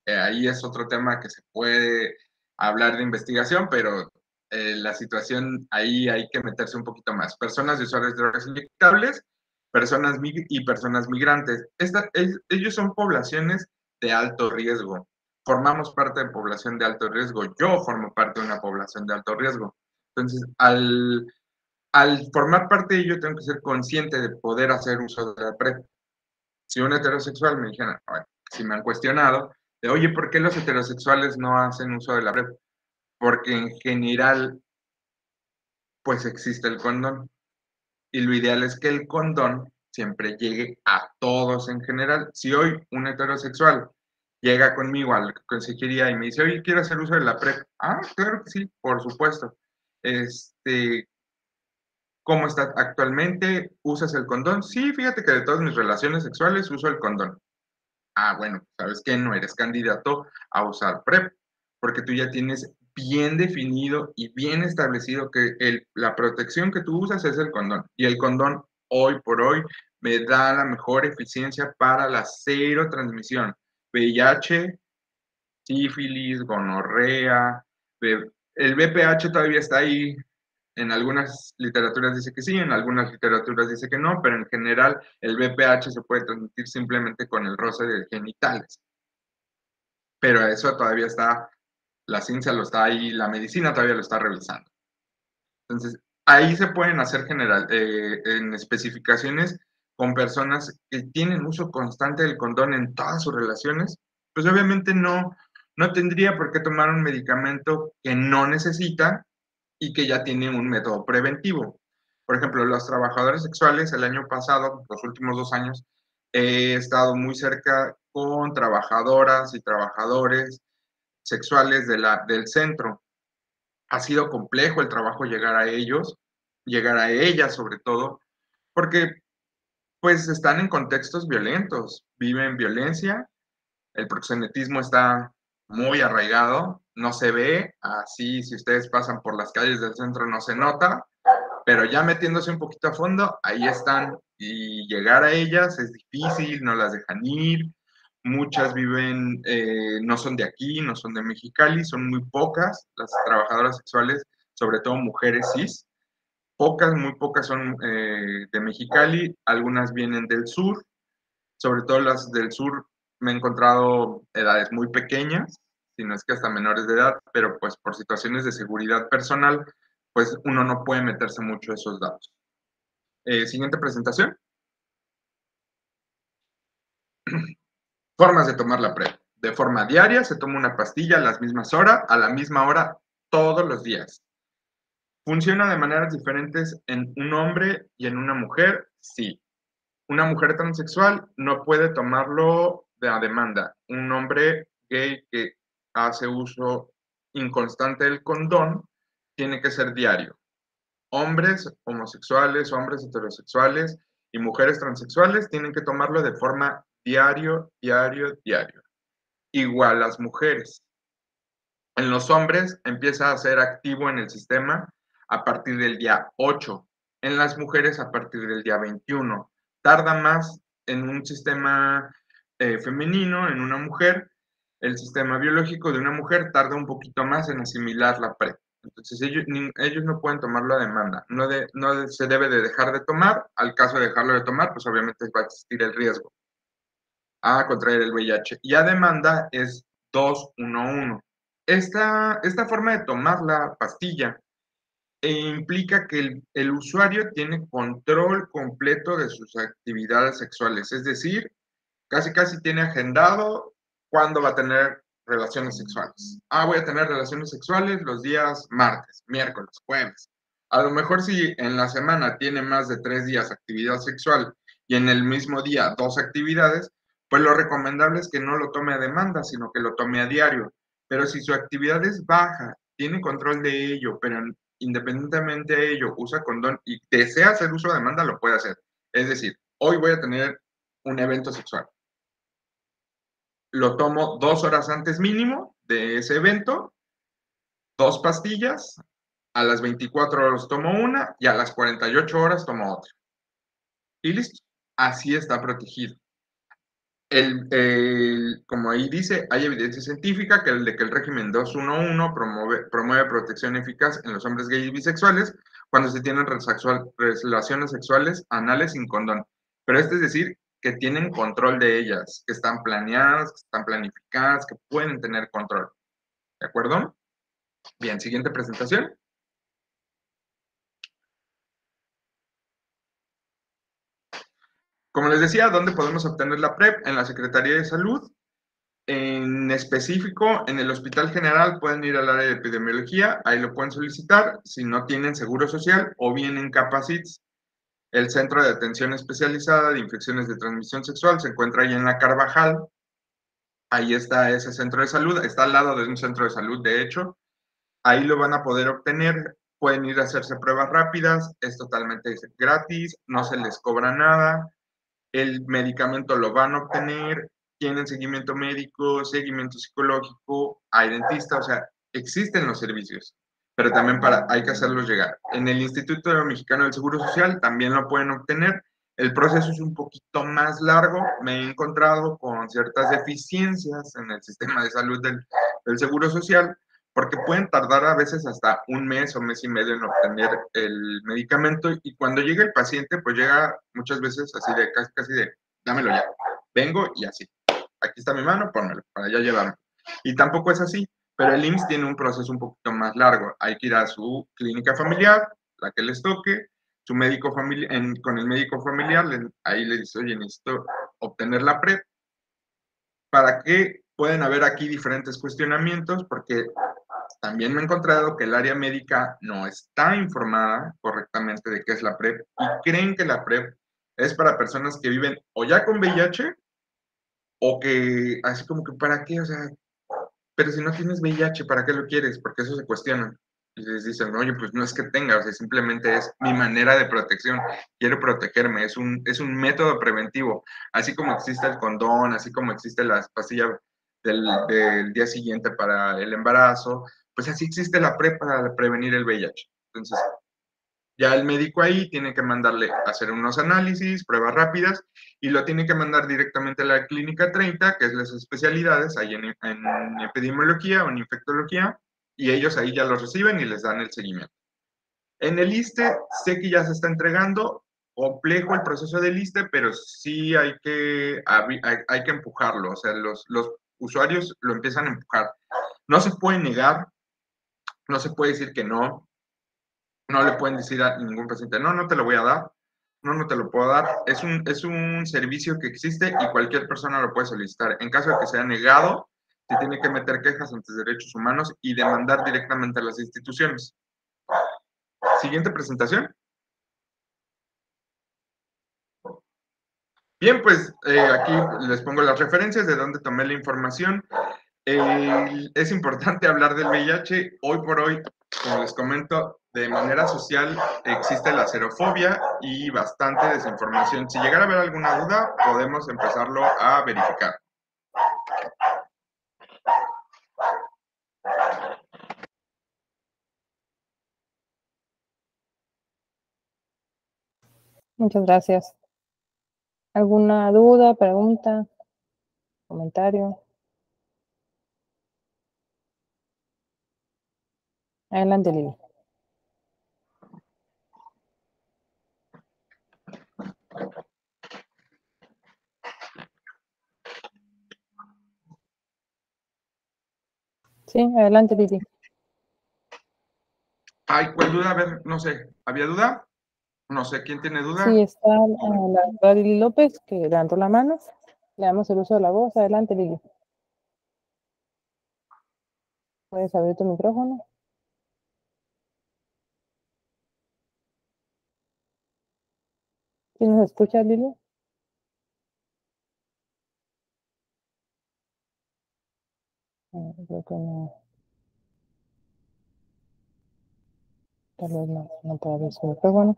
ahí es otro tema que se puede hablar de investigación, pero la situación ahí hay que meterse un poquito más. Personas de usuarios de drogas inyectables, personas y personas migrantes. Ellos son poblaciones de alto riesgo. Formamos parte de población de alto riesgo. Yo formo parte de una población de alto riesgo. Entonces, al formar parte de ello, tengo que ser consciente de poder hacer uso de la PrEP. Si un heterosexual me dijera, si me han cuestionado, de oye, ¿por qué los heterosexuales no hacen uso de la PrEP? Porque en general, pues existe el condón. Y lo ideal es que el condón siempre llegue a todos en general. Si hoy un heterosexual llega conmigo a la consejería y me dice, oye, quiero hacer uso de la PrEP. Ah, claro que sí, por supuesto. ¿Cómo está actualmente? ¿Usas el condón? Sí, fíjate que de todas mis relaciones sexuales uso el condón. Ah, bueno, ¿sabes qué? No eres candidato a usar PrEP, porque tú ya tienes bien definido y bien establecido que la protección que tú usas es el condón. Y el condón, hoy por hoy, me da la mejor eficiencia para la cero transmisión. VIH, sífilis, gonorrea, el VPH todavía está ahí. En algunas literaturas dice que sí, en algunas literaturas dice que no, pero en general el VPH se puede transmitir simplemente con el roce de genitales. Pero eso todavía está, la ciencia lo está ahí, la medicina todavía lo está revisando. Entonces, ahí se pueden hacer en especificaciones con personas que tienen uso constante del condón en todas sus relaciones, pues obviamente no tendría por qué tomar un medicamento que no necesita y que ya tiene un método preventivo. Por ejemplo, los trabajadores sexuales, el año pasado, los últimos 2 años, he estado muy cerca con trabajadoras y trabajadores sexuales del centro. Ha sido complejo el trabajo llegar a ellos, llegar a ellas sobre todo, porque pues están en contextos violentos, viven violencia, el proxenetismo está muy arraigado, no se ve, así si ustedes pasan por las calles del centro no se nota, pero ya metiéndose un poquito a fondo, ahí están y llegar a ellas es difícil, no las dejan ir, muchas viven, no son de aquí, no son de Mexicali, son muy pocas las trabajadoras sexuales, sobre todo mujeres cis, pocas, muy pocas son de Mexicali, algunas vienen del sur, sobre todo las del sur me he encontrado edades muy pequeñas, si no es que hasta menores de edad, pero pues por situaciones de seguridad personal, pues uno no puede meterse mucho esos datos. Siguiente presentación. Formas de tomar la PrEP. De forma diaria se toma una pastilla a las mismas horas, a la misma hora, todos los días. ¿Funciona de maneras diferentes en un hombre y en una mujer? Sí. Una mujer transexual no puede tomarlo de a demanda. Un hombre gay que hace uso inconstante del condón tiene que ser diario. Hombres homosexuales, hombres heterosexuales y mujeres transexuales tienen que tomarlo de forma diario. Igual las mujeres. En los hombres empieza a ser activo en el sistema a partir del día 8, en las mujeres a partir del día 21. Tarda más en un sistema femenino, en una mujer, el sistema biológico de una mujer tarda un poquito más en asimilar la PrEP. Entonces ellos no pueden tomarlo a demanda, no se debe de dejar de tomar, al caso de dejarlo de tomar, pues obviamente va a existir el riesgo a contraer el VIH. Y a demanda es 211. Esta forma de tomar la pastilla implica que el usuario tiene control completo de sus actividades sexuales, es decir, casi tiene agendado cuándo va a tener relaciones sexuales. Voy a tener relaciones sexuales los días martes, miércoles, jueves. A lo mejor si en la semana tiene más de 3 días actividad sexual y en el mismo día 2 actividades, pues lo recomendable es que no lo tome a demanda, sino que lo tome a diario. Pero si su actividad es baja, tiene control de ello, pero independientemente de ello usa condón y desea hacer uso a demanda, lo puede hacer. Es decir, hoy voy a tener un evento sexual. Lo tomo 2 horas antes mínimo de ese evento, 2 pastillas, a las 24 horas tomo una y a las 48 horas tomo otra. Y listo, así está protegido. Como ahí dice, hay evidencia científica de que el régimen 211 promueve protección eficaz en los hombres gays y bisexuales cuando se tienen relaciones sexuales anales sin condón. pero esto es decir que tienen control de ellas, que están planeadas, que están planificadas, que pueden tener control. ¿De acuerdo? Bien, siguiente presentación. Como les decía, ¿dónde podemos obtener la PrEP? En la Secretaría de Salud. En específico, en el Hospital General pueden ir al área de epidemiología, ahí lo pueden solicitar, si no tienen seguro social, o bien en Capacits. El Centro de Atención Especializada de Infecciones de Transmisión Sexual se encuentra ahí en la Carvajal. Ahí está ese centro de salud, está al lado de un centro de salud, de hecho. Ahí lo van a poder obtener, pueden ir a hacerse pruebas rápidas, es totalmente gratis, no se les cobra nada, el medicamento lo van a obtener, tienen seguimiento médico, seguimiento psicológico, hay dentista, o sea, existen los servicios, pero también hay que hacerlos llegar. En el Instituto Mexicano del Seguro Social también lo pueden obtener. El proceso es un poquito más largo, me he encontrado con ciertas deficiencias en el sistema de salud del Seguro Social, porque pueden tardar a veces hasta un mes o mes y medio en obtener el medicamento y cuando llega el paciente, pues llega muchas veces así de casi de, dámelo ya, vengo y así, aquí está mi mano, pónmelo, para ya llevarlo. Y tampoco es así, pero el IMSS tiene un proceso un poquito más largo, hay que ir a su clínica familiar, la que les toque, su médico familiar, con el médico familiar, ahí le dice, oye, necesito obtener la PrEP, para que pueden haber aquí diferentes cuestionamientos, porque también me he encontrado que el área médica no está informada correctamente de qué es la PrEP y creen que la PrEP es para personas que viven o ya con VIH o que así como que para qué, o sea, pero si no tienes VIH, ¿para qué lo quieres? Porque eso se cuestiona. Y les dicen, oye, pues no es que tenga, o sea, simplemente es mi manera de protección. Quiero protegerme, es un método preventivo. Así como existe el condón, así como existe las pastillas del día siguiente para el embarazo, pues así existe la PrEP para prevenir el VIH. Entonces, ya el médico ahí tiene que mandarle a hacer unos análisis, pruebas rápidas, y lo tiene que mandar directamente a la clínica 30, que es las especialidades, ahí en epidemiología o en infectología, y ellos ahí ya los reciben y les dan el seguimiento. En el ISSSTE, sé que ya se está entregando, complejo el proceso del ISSSTE, pero sí hay que empujarlo, o sea, los usuarios lo empiezan a empujar. No se puede negar, no se puede decir que no, no le pueden decir a ningún paciente, no, no te lo voy a dar, no, no te lo puedo dar. Es un servicio que existe y cualquier persona lo puede solicitar. En caso de que sea negado, se tiene que meter quejas ante Derechos Humanos y demandar directamente a las instituciones. Siguiente presentación. Bien, pues aquí les pongo las referencias de dónde tomé la información. Es importante hablar del VIH. Hoy por hoy, como les comento, de manera social existe la xerofobia y bastante desinformación. Si llegara a haber alguna duda, podemos empezarlo a verificar. Muchas gracias. ¿Alguna duda, pregunta, comentario? Adelante, Lili. Sí, adelante, Lili. Ay, ¿cuál duda? A ver, no sé. ¿Había duda? No sé, ¿quién tiene duda? Sí, está la doctora Lili López, que levantó la mano. Le damos el uso de la voz. Adelante, Lili. ¿Puedes abrir tu micrófono? ¿Sí nos escuchas, Lili? Creo que no. Tal vez no pueda abrir su micrófono.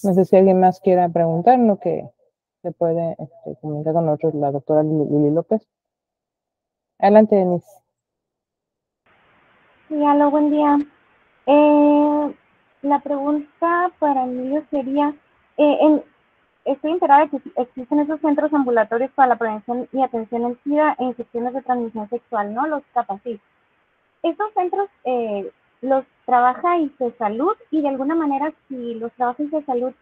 No sé si alguien más quiera preguntar, lo que se puede comunicar con nosotros la doctora Lili López. Adelante, Denise. Sí, aló, buen día. La pregunta para mí sería, estoy enterada de que existen esos centros ambulatorios para la prevención y atención en SIDA e infecciones de transmisión sexual, ¿no? Los CAPACIT. ¿Esos centros los trabaja ICESalud y de alguna manera si los trabaja ICESalud,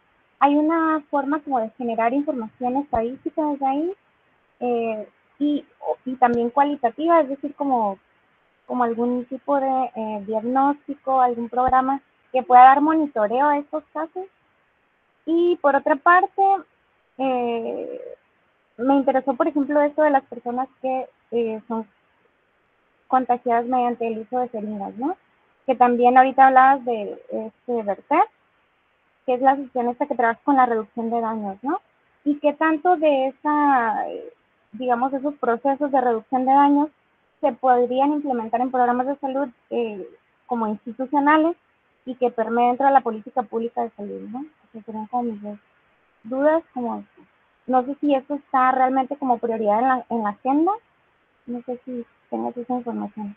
hay una forma como de generar información estadística desde ahí, y también cualitativa, es decir, como algún tipo de diagnóstico, algún programa que pueda dar monitoreo a estos casos. Y por otra parte, me interesó, por ejemplo, esto de las personas que son contagiadas mediante el uso de jeringas, ¿no? Que también ahorita hablabas de Verter, que es la asociación esta que trabaja con la reducción de daños, ¿no? Y qué tanto de digamos, esos procesos de reducción de daños se podrían implementar en programas de salud como institucionales y que permeen dentro de la política pública de salud, ¿no? O sea, serían como mis dudas, como, no sé si eso está realmente como prioridad en la agenda, no sé si tengas esa información.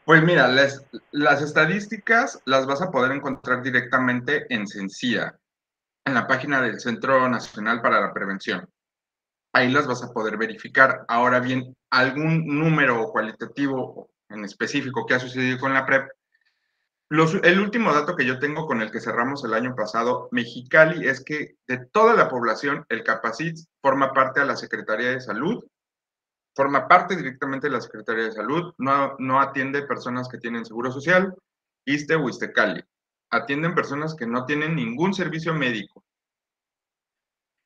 Pues mira, las estadísticas las vas a poder encontrar directamente en Cencia, en la página del Centro Nacional para la Prevención. Ahí las vas a poder verificar. Ahora bien, algún número cualitativo en específico que ha sucedido con la PrEP. El último dato que yo tengo con el que cerramos el año pasado, Mexicali, es que de toda la población, el Capacit forma parte de la Secretaría de Salud, forma parte directamente de la Secretaría de Salud, no atiende personas que tienen seguro social, ISSSTE o ISSSTECALI. Atienden personas que no tienen ningún servicio médico.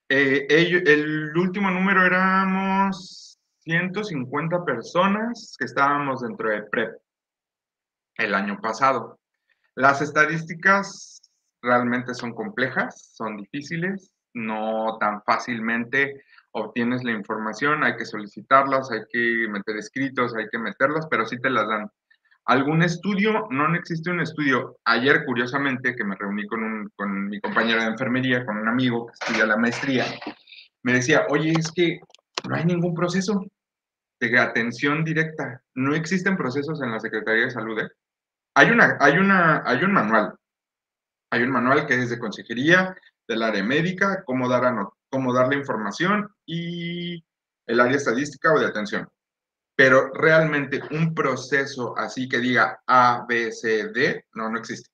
El último número éramos 150 personas que estábamos dentro de PrEP el año pasado. Las estadísticas realmente son complejas, son difíciles, no tan fácilmente obtienes la información, hay que solicitarlas, hay que meter escritos, hay que meterlas, pero sí te las dan. ¿Algún estudio? No existe un estudio. Ayer, curiosamente, que me reuní con mi compañera de enfermería, con un amigo que estudia la maestría, me decía, oye, es que no hay ningún proceso de atención directa, no existen procesos en la Secretaría de Salud. Hay un manual que es de consejería, del área médica, cómo dar la información y el área estadística o de atención. Pero realmente un proceso así que diga A, B, C, D, no existe.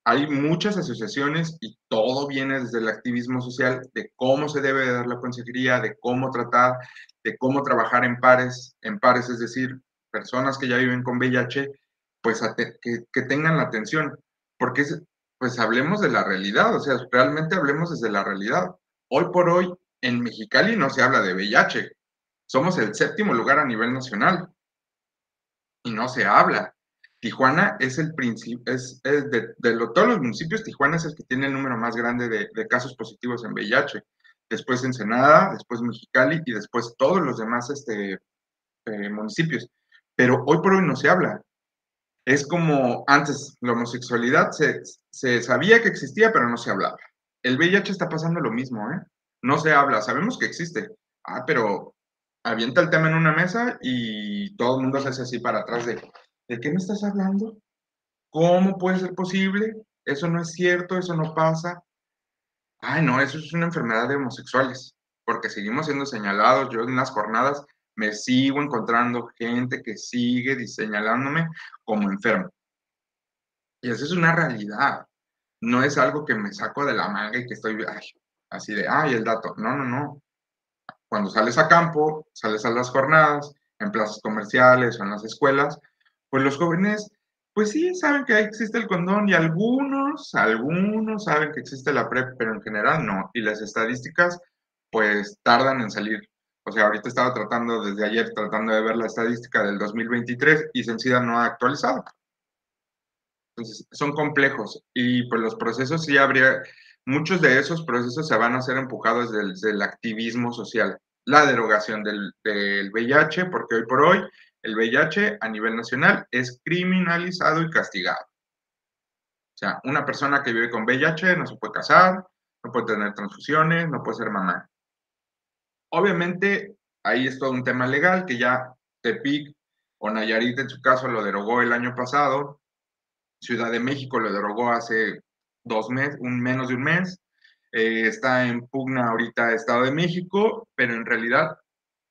Hay muchas asociaciones y todo viene desde el activismo social de cómo se debe dar la consejería, de cómo tratar, de cómo trabajar en pares, es decir, personas que ya viven con VIH, pues que tengan la atención, porque pues hablemos de la realidad, o sea, realmente hablemos desde la realidad. Hoy por hoy, en Mexicali no se habla de VIH, somos el 7º lugar a nivel nacional y no se habla. Tijuana es el principio, todos los municipios, Tijuana es el que tiene el número más grande de casos positivos en VIH. Después Ensenada, después Mexicali y después todos los demás municipios. Pero hoy por hoy no se habla. Es como antes, la homosexualidad se sabía que existía, pero no se hablaba. El VIH está pasando lo mismo, ¿eh? No se habla, sabemos que existe. Pero avienta el tema en una mesa y todo el mundo se hace así para atrás ¿de qué me estás hablando? ¿Cómo puede ser posible? Eso no es cierto, eso no pasa. Ay, no, eso es una enfermedad de homosexuales, porque seguimos siendo señalados. Yo en las jornadas me sigo encontrando gente que sigue señalándome como enfermo. Y eso es una realidad. No es algo que me saco de la manga y que estoy así de, el dato. No, no, no. Cuando sales a campo, sales a las jornadas, en plazas comerciales o en las escuelas, pues los jóvenes, pues sí, saben que existe el condón y algunos saben que existe la PrEP, pero en general no. Y las estadísticas, pues tardan en salir. O sea, ahorita estaba desde ayer tratando de ver la estadística del 2023 y Cencida no ha actualizado. Entonces, son complejos y pues los procesos sí muchos de esos procesos se van a hacer empujados desde el activismo social. La derogación del VIH, porque hoy por hoy el VIH a nivel nacional es criminalizado y castigado. O sea, una persona que vive con VIH no se puede casar, no puede tener transfusiones, no puede ser mamá. Obviamente, ahí es todo un tema legal que ya Tepic o Nayarit en su caso lo derogó el año pasado. Ciudad de México lo derogó hace 2 meses, menos de un mes. Está en pugna ahorita Estado de México, pero en realidad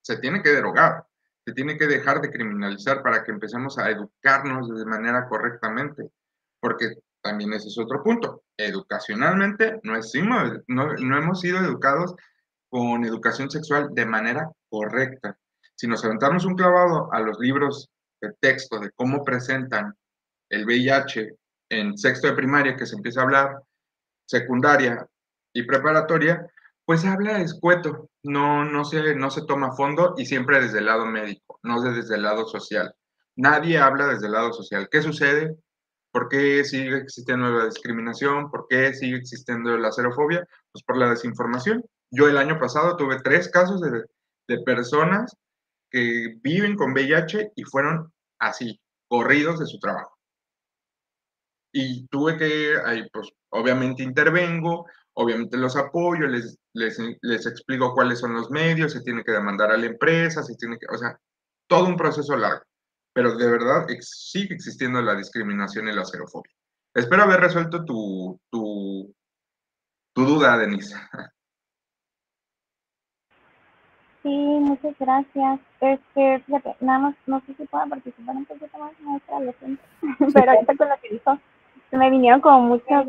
se tiene que derogar, se tiene que dejar de criminalizar para que empecemos a educarnos de manera correctamente, porque también ese es otro punto. Educacionalmente no hemos sido educados con educación sexual de manera correcta. Si nos aventamos un clavado a los libros de texto de cómo presentan el VIH en sexto de primaria, que se empieza a hablar, secundaria y preparatoria, pues se habla escueto, no se toma a fondo y siempre desde el lado médico, no desde el lado social. Nadie habla desde el lado social. ¿Qué sucede? ¿Por qué sigue existiendo la discriminación? ¿Por qué sigue existiendo la xerofobia? Pues por la desinformación. Yo el año pasado tuve 3 casos de personas que viven con VIH y fueron así, corridos de su trabajo. Y tuve que, ahí, pues, obviamente intervengo, obviamente los apoyo, les explico cuáles son los medios, se tiene que demandar a la empresa, se tiene que, o sea, todo un proceso largo. Pero de verdad sigue existiendo la discriminación y la xerofobia. Espero haber resuelto tu duda, Denise. Sí, muchas gracias. Fíjate, nada más, no sé si pueda participar un poquito más, maestra, lo siento. Pero ahorita con lo que dijo, se me vinieron como muchas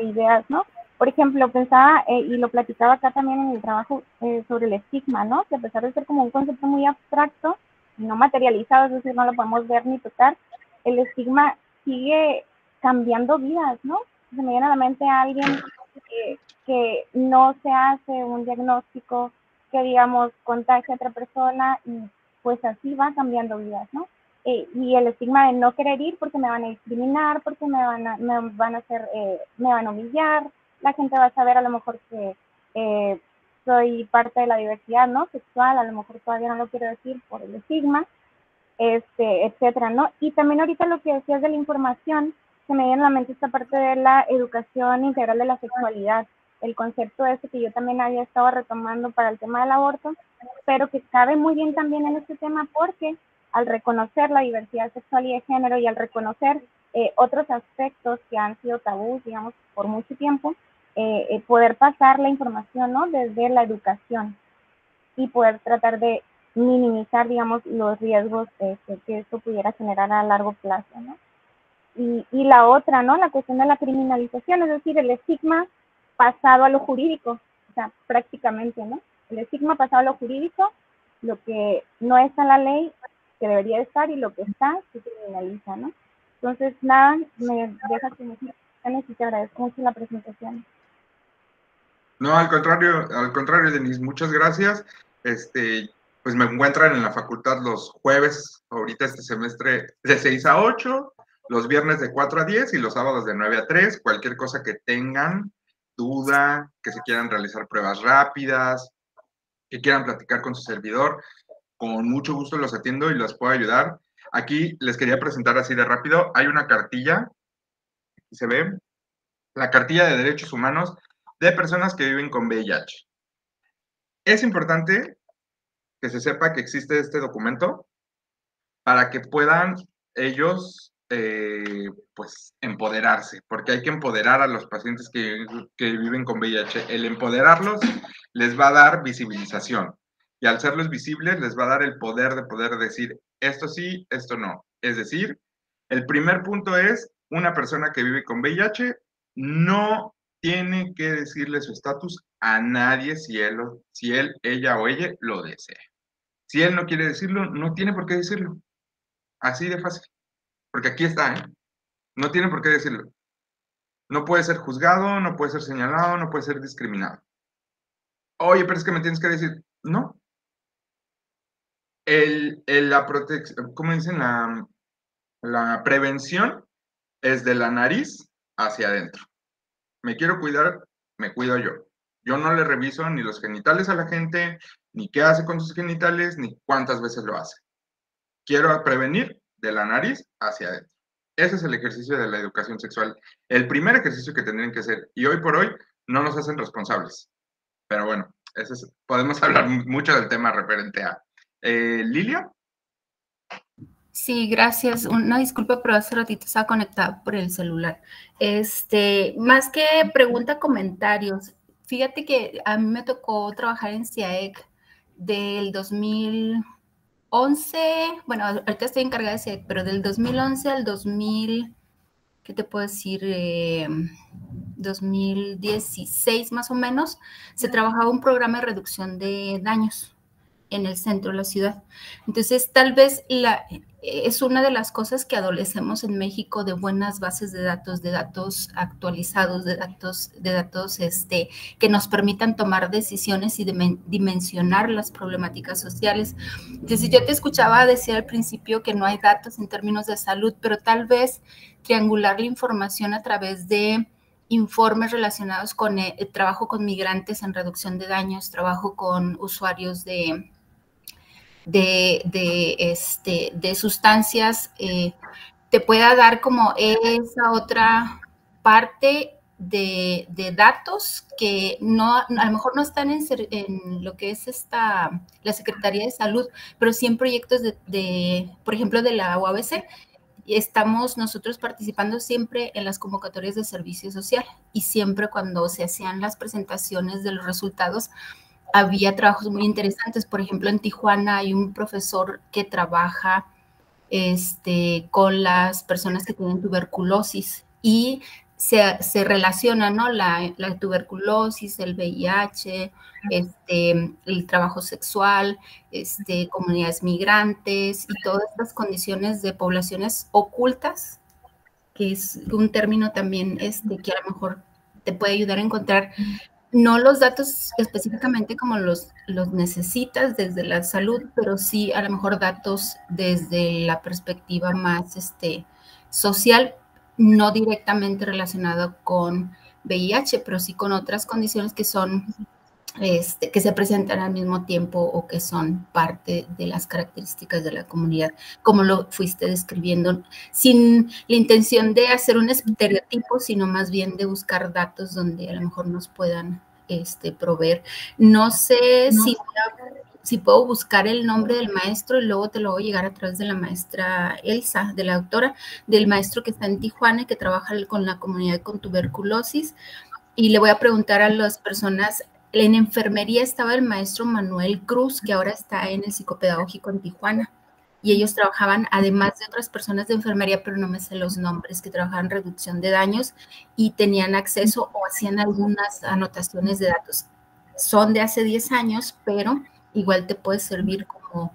ideas, ¿no? Por ejemplo, pensaba, y lo platicaba acá también en el trabajo, sobre el estigma, ¿no? Que a pesar de ser como un concepto muy abstracto, no materializado, es decir, no lo podemos ver ni tocar, el estigma sigue cambiando vidas, ¿no? Se me viene a la mente a alguien que no se hace un diagnóstico, que digamos contagia a otra persona y pues así va cambiando vidas, ¿no? Y el estigma de no querer ir porque me van a discriminar, porque me van a humillar, la gente va a saber a lo mejor que soy parte de la diversidad, ¿no? Sexual, a lo mejor todavía no lo quiero decir por el estigma, etcétera, ¿no? Y también ahorita lo que decías de la información, se me viene a la mente esta parte de la educación integral de la sexualidad, el concepto ese que yo también había estado retomando para el tema del aborto, pero que cabe muy bien también en este tema porque al reconocer la diversidad sexual y de género y al reconocer otros aspectos que han sido tabús, digamos, por mucho tiempo, poder pasar la información, ¿no? Desde la educación y poder tratar de minimizar, digamos, los riesgos que esto pudiera generar a largo plazo, ¿no? Y la otra, ¿no? La cuestión de la criminalización, es decir, el estigma pasado a lo jurídico, o sea, prácticamente, ¿no? El estigma pasado a lo jurídico, lo que no está en la ley, que debería estar, y lo que está, se criminaliza, ¿no? Entonces, nada, me dejas que me y te agradezco mucho la presentación. No, al contrario, Denise, muchas gracias. Pues me encuentran en la facultad los jueves, ahorita este semestre, de 6 a 8, los viernes de 4 a 10 y los sábados de 9 a 3. Cualquier cosa que tengan, duda, que se quieran realizar pruebas rápidas, que quieran platicar con su servidor, con mucho gusto los atiendo y los puedo ayudar. Aquí les quería presentar así de rápido, hay una cartilla, aquí se ve, la cartilla de derechos humanos de personas que viven con VIH. Es importante que se sepa que existe este documento para que puedan ellos, pues, empoderarse, porque hay que empoderar a los pacientes que viven con VIH. El empoderarlos les va a dar visibilización, y al serlos visibles les va a dar el poder de poder decir, esto sí, esto no. Es decir, el primer punto es, una persona que vive con VIH no tiene que decirle su estatus a nadie si él, ella o ella lo desea. Si él no quiere decirlo, no tiene por qué decirlo. Así de fácil. Porque aquí está, ¿eh? No tiene por qué decirlo. No puede ser juzgado, no puede ser señalado, no puede ser discriminado. Oye, pero es que me tienes que decir, no. La protección, ¿cómo dicen? La prevención es de la nariz hacia adentro. Me quiero cuidar, me cuido yo. Yo no le reviso ni los genitales a la gente, ni qué hace con sus genitales, ni cuántas veces lo hace. Quiero prevenir de la nariz hacia adentro. Ese es el ejercicio de la educación sexual. El primer ejercicio que tendrían que hacer. Y hoy por hoy no nos hacen responsables. Pero bueno, podemos hablar mucho del tema referente a. ¿Lilia? Sí, gracias. Una disculpa, pero hace ratito estaba conectada por el celular. Más que pregunta, comentarios. Fíjate que a mí me tocó trabajar en CIAEC del 2011, bueno, ahorita estoy encargada de CIAEC, pero del 2011 al 2000, ¿qué te puedo decir? 2016 más o menos, se trabajaba un programa de reducción de daños en el centro de la ciudad. Entonces, tal vez es una de las cosas que adolecemos en México, de buenas bases de datos actualizados, de datos que nos permitan tomar decisiones y dimensionar las problemáticas sociales. Entonces, yo te escuchaba decir al principio que no hay datos en términos de salud, pero tal vez triangular la información a través de informes relacionados con el trabajo con migrantes en reducción de daños, trabajo con usuarios de sustancias, te pueda dar como esa otra parte de datos que a lo mejor no están en lo que es la Secretaría de Salud, pero sí en proyectos por ejemplo, de la UABC. Estamos nosotros participando siempre en las convocatorias de servicio social, y siempre cuando se hacían las presentaciones de los resultados había trabajos muy interesantes. Por ejemplo, en Tijuana hay un profesor que trabaja con las personas que tienen tuberculosis, y se relaciona, ¿no? La tuberculosis, el VIH, el trabajo sexual, comunidades migrantes y todas estas condiciones de poblaciones ocultas, que es un término también que a lo mejor te puede ayudar a encontrar no los datos específicamente como los necesitas desde la salud, pero sí a lo mejor datos desde la perspectiva más social, no directamente relacionado con VIH, pero sí con otras condiciones que son que se presentan al mismo tiempo o que son parte de las características de la comunidad, como lo fuiste describiendo, sin la intención de hacer un estereotipo, sino más bien de buscar datos donde a lo mejor nos puedan proveer. No sé si puedo buscar el nombre del maestro y luego te lo voy a llegar a través de la maestra Elsa, de la doctora, del maestro que está en Tijuana y que trabaja con la comunidad con tuberculosis, y le voy a preguntar a las personas. En enfermería estaba el maestro Manuel Cruz, que ahora está en el psicopedagógico en Tijuana, y ellos trabajaban, además de otras personas de enfermería, pero no me sé los nombres, que trabajaban en reducción de daños y tenían acceso o hacían algunas anotaciones de datos. Son de hace 10 años, pero igual te puede servir como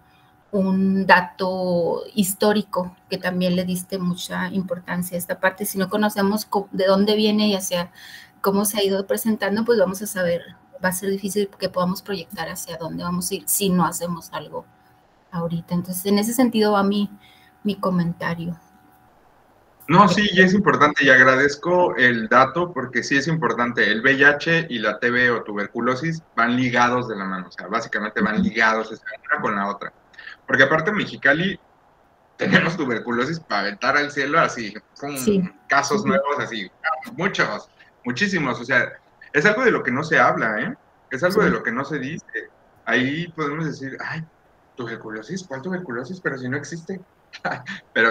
un dato histórico, que también le diste mucha importancia a esta parte. Si no conocemos de dónde viene y hacia cómo se ha ido presentando, pues vamos a saber, va a ser difícil que podamos proyectar hacia dónde vamos a ir si no hacemos algo ahorita. Entonces, en ese sentido va mi comentario. No, sí, y es importante, y agradezco el dato porque sí es importante. El VIH y la TB o tuberculosis van ligados de la mano, o sea, básicamente van ligados una con la otra. Porque aparte en Mexicali tenemos tuberculosis para aventar al cielo, así, casos nuevos, así, muchísimos, o sea, es algo de lo que no se habla, ¿eh? Es algo de lo que no se dice. Ahí podemos decir, ay, tuberculosis, ¿cuál tuberculosis? Pero si no existe. Pero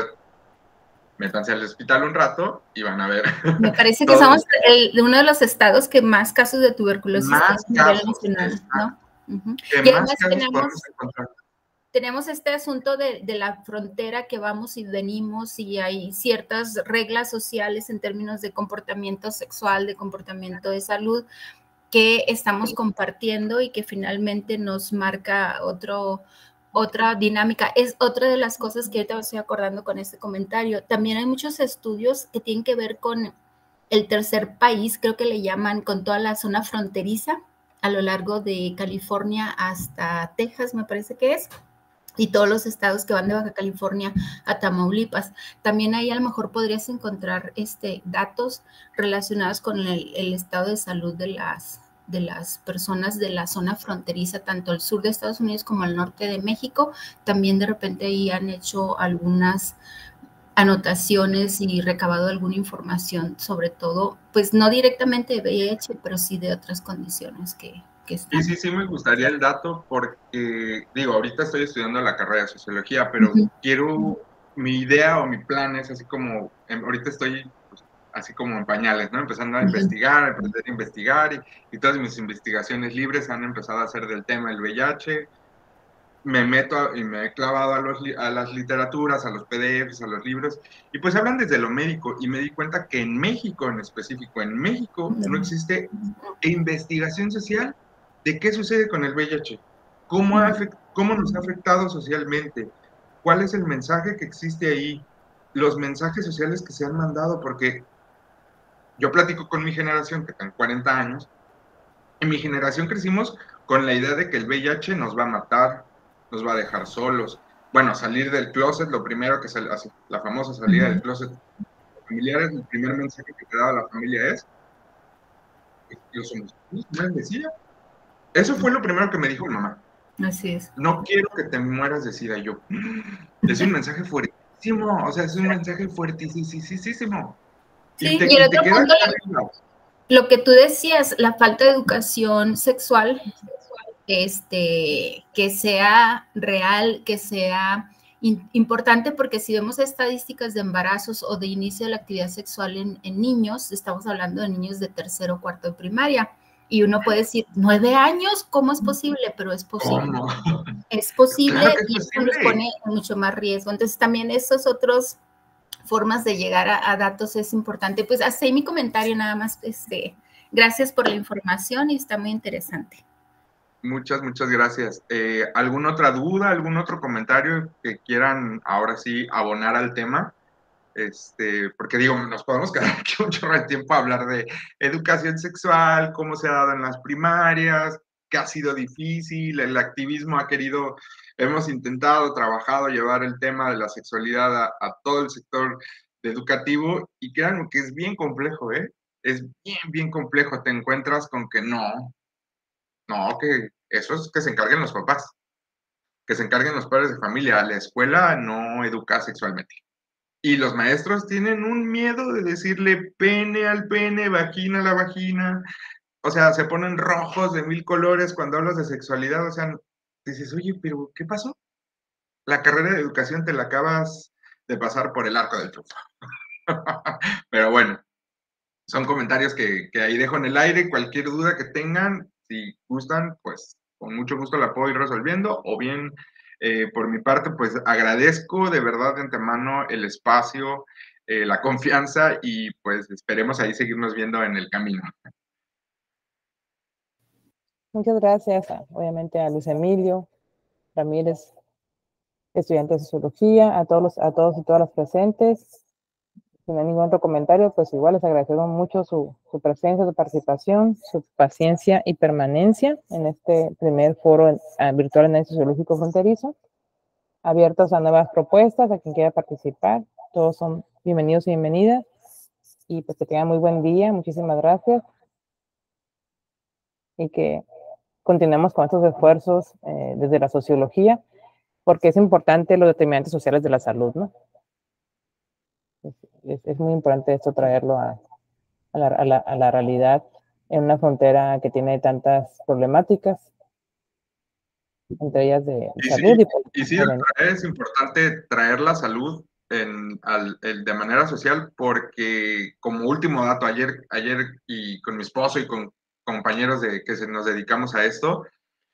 métanse al hospital un rato y van a ver. Me parece que somos uno de los estados que más casos de tuberculosis más tiene a nivel casos, nacional, ¿no? Que más casos podemos encontrar. Tenemos este asunto de la frontera, que vamos y venimos, y hay ciertas reglas sociales en términos de comportamiento sexual, de comportamiento de salud, que estamos compartiendo y que finalmente nos marca otra dinámica. Es otra de las cosas que ahorita me estoy acordando con este comentario. También hay muchos estudios que tienen que ver con el tercer país, creo que le llaman, con toda la zona fronteriza, a lo largo de California hasta Texas, me parece que es, y todos los estados que van de Baja California a Tamaulipas. También ahí a lo mejor podrías encontrar datos relacionados con el estado de salud de las personas de la zona fronteriza, tanto al sur de Estados Unidos como al norte de México. También de repente ahí han hecho algunas anotaciones y recabado alguna información, sobre todo, pues no directamente de VIH, pero sí de otras condiciones que están. Sí, me gustaría el dato porque, digo, ahorita estoy estudiando la carrera de sociología, pero quiero, mi idea o mi plan es así como, ahorita estoy pues, así como en pañales, ¿no? Empezando a investigar, y todas mis investigaciones libres han empezado a ser del tema del VIH, me meto y me he clavado a las literaturas, a los PDFs, a los libros, y pues hablan desde lo médico, y me di cuenta que en México en específico, en México no existe investigación social de qué sucede con el VIH, cómo nos ha afectado socialmente, cuál es el mensaje que existe ahí, los mensajes sociales que se han mandado, porque yo platico con mi generación, que tengo 40 años, en mi generación crecimos con la idea de que el VIH nos va a matar, nos va a dejar solos. Bueno, salir del closet, lo primero que sale, la famosa salida del closet familiar, el primer mensaje que te daba la familia es, los homosexuales mueren de SIDA. Eso fue lo primero que me dijo mi mamá. Así es. No quiero que te mueras de SIDA. Y yo, es un mensaje fuertísimo, o sea, es un mensaje fuertísimo. Sí, y el otro punto, lo que tú decías, la falta de educación sexual, que sea real, que sea importante, porque si vemos estadísticas de embarazos o de inicio de la actividad sexual en niños, estamos hablando de niños de tercero o cuarto de primaria, y uno puede decir, 9 años, ¿cómo es posible? Pero es posible. ¿Cómo? Es posible, Claro que es y eso posible. nos pone mucho más riesgo. Entonces también esos otros formas de llegar a datos es importante. Pues hasta ahí mi comentario nada más. Gracias por la información y está muy interesante. Muchas gracias. ¿Alguna otra duda, algún otro comentario que quieran ahora sí abonar al tema? Porque digo, nos podemos quedar aquí un chorro de tiempo a hablar de educación sexual, cómo se ha dado en las primarias, qué ha sido difícil, el activismo hemos intentado, trabajado, llevar el tema de la sexualidad a todo el sector educativo, y créanme que es bien complejo, ¿eh? Es bien complejo. Te encuentras con que no, que eso es que se encarguen los papás, que se encarguen los padres de familia. La escuela no educa sexualmente. Y los maestros tienen un miedo de decirle pene al pene, vagina a la vagina. O sea, se ponen rojos de 1000 colores cuando hablas de sexualidad. O sea, dices, oye, pero ¿qué pasó? La carrera de educación te la acabas de pasar por el arco del triunfo. Pero bueno, son comentarios que ahí dejo en el aire. Cualquier duda que tengan, si gustan, pues con mucho gusto la puedo ir resolviendo, o bien por mi parte, pues agradezco de verdad de antemano el espacio, la confianza, y pues esperemos ahí seguirnos viendo en el camino. Muchas gracias, obviamente, a Luis Emilio Ramírez, estudiante de Sociología, a todos y todas las presentes. Si no hay ningún otro comentario, pues igual les agradecemos mucho su presencia, su participación, su paciencia y permanencia en este primer foro virtual en análisis sociológico fronterizo. Abiertos a nuevas propuestas, a quien quiera participar. Todos son bienvenidos y bienvenidas. Y pues que tengan muy buen día. Muchísimas gracias. Y que continuemos con estos esfuerzos desde la sociología, porque es importante los determinantes sociales de la salud, ¿no? Es muy importante esto, traerlo a la realidad en una frontera que tiene tantas problemáticas, entre ellas de salud. Y sí, es importante traer la salud de manera social, porque como último dato, ayer y con mi esposo y con compañeros que nos dedicamos a esto,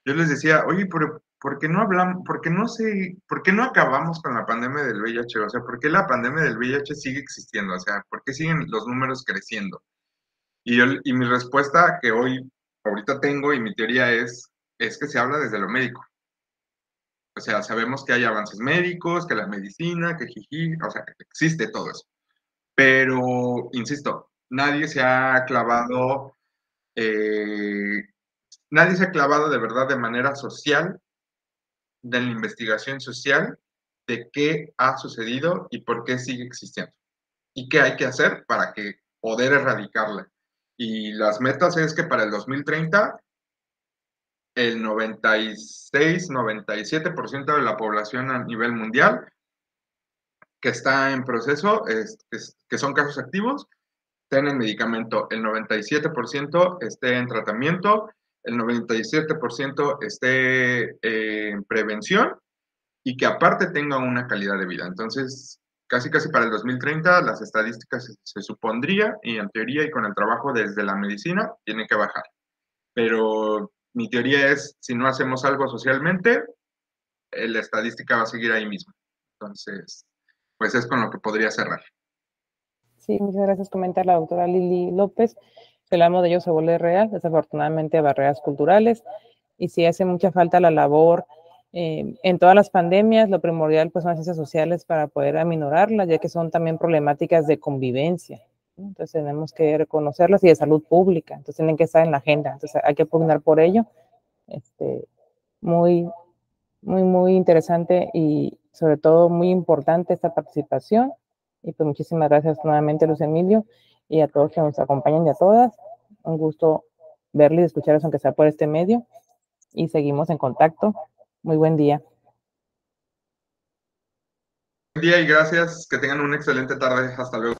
yo les decía, oye, pero ¿por qué no hablamos, por qué no acabamos con la pandemia del VIH? O sea, ¿por qué la pandemia del VIH sigue existiendo? O sea, ¿por qué siguen los números creciendo? Y mi respuesta que ahorita tengo, y mi teoría es que se habla desde lo médico. O sea, sabemos que hay avances médicos, que la medicina, que jiji, o sea, que existe todo eso. Pero, insisto, nadie se ha clavado de verdad de manera social, de la investigación social, de qué ha sucedido y por qué sigue existiendo. Y qué hay que hacer para poder erradicarla. Y las metas es que para el 2030 el 96-97% de la población a nivel mundial que está en proceso, que son casos activos, estén en medicamento, el 97% esté en tratamiento, el 97% esté en prevención, y que aparte tenga una calidad de vida. Entonces, casi para el 2030 las estadísticas se supondría, y en teoría y con el trabajo desde la medicina, tienen que bajar. Pero mi teoría es, si no hacemos algo socialmente, la estadística va a seguir ahí mismo. Entonces, pues es con lo que podría cerrar. Sí, muchas gracias. Comenta la doctora Lili López. El amo de ellos se vuelve real, desafortunadamente, barreras culturales, y sí hace mucha falta la labor en todas las pandemias. Lo primordial pues son las ciencias sociales para poder aminorarlas, ya que son también problemáticas de convivencia, ¿no? Entonces tenemos que reconocerlas, y de salud pública, entonces tienen que estar en la agenda, entonces hay que pugnar por ello. Muy, muy interesante, y sobre todo muy importante esta participación. Y pues muchísimas gracias nuevamente, Luis Emilio, y a todos que nos acompañan, y a todas. Un gusto verles y escucharles, aunque sea por este medio, y seguimos en contacto. Muy buen día. Buen día y gracias. Que tengan una excelente tarde. Hasta luego.